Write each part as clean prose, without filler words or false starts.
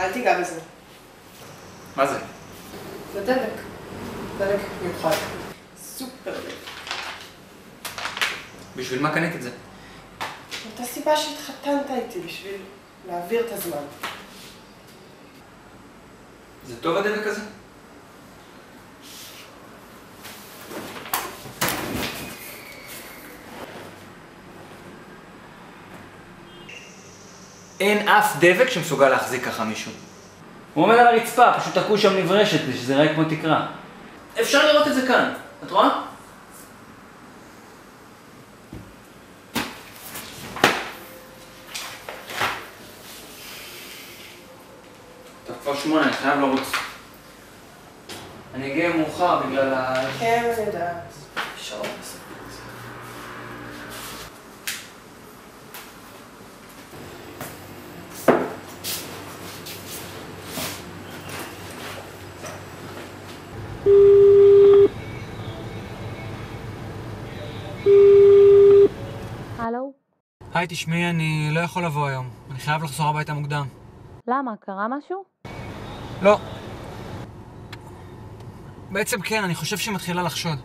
אל תיגע בזה. מה זה? זה דלק. דלק מיוחד. סופר דלק. בשביל מה קנית את זה? אותה סיבה שהתחתנת איתי, בשביל להעביר את הזמן. זה טוב הדלק הזה? אין אף דבק שמסוגל להחזיק ככה מישהו. הוא עומד על הרצפה, פשוט תקעו שם נברשת כדי שזה יראה כמו תקרה. אפשר לראות את זה כאן, את רואה? אתה כבר 8, אני חייב לרוץ. אני אגיע מאוחר בגלל כן, אני יודעת. שעות. הלו? היי, תשמעי, אני לא יכול לבוא היום. אני חייב לחזור הביתה מוקדם. למה? קרה משהו? לא. בעצם כן, אני חושב שהיא מתחילה לחשוד.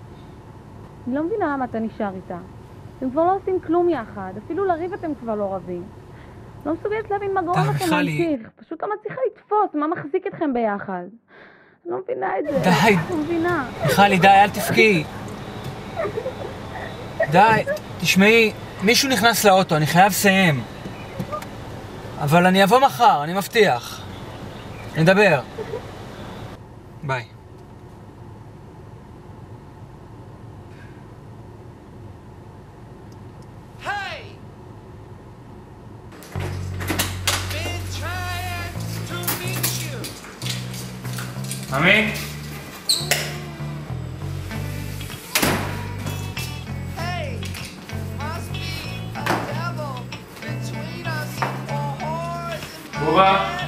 אני לא מבינה למה אתה נשאר איתה. אתם כבר לא עושים כלום יחד. אפילו לריב אתם כבר לא רבים. לא מסוגלת להבין מה גורם לכם להמשיך. פשוט לא מצליחה לתפוס מה מחזיק אתכם ביחד. אני לא מבינה את זה. די! לא מבינה. מיכלי, די, אל תבכי. די, תשמעי, מישהו נכנס לאוטו, אני חייב לסיים. אבל אני אבוא מחר, אני מבטיח. נדבר. ביי. ממי? בובה?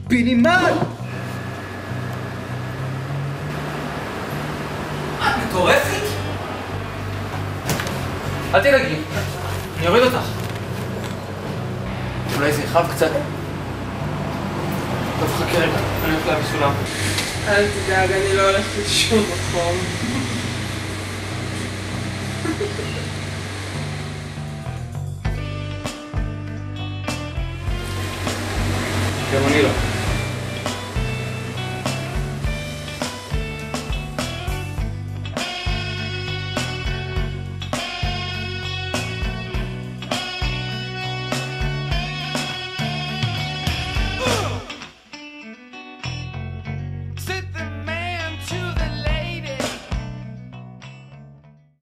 פינימל! את מטורפת? אל תדאגי, אני אוריד אותך. אולי זה יחב קצת. טוב, חכה רגע, אני הולך להביא סולם. אל תדאג, אני לא הולכת לשום מקום. גם אני לא.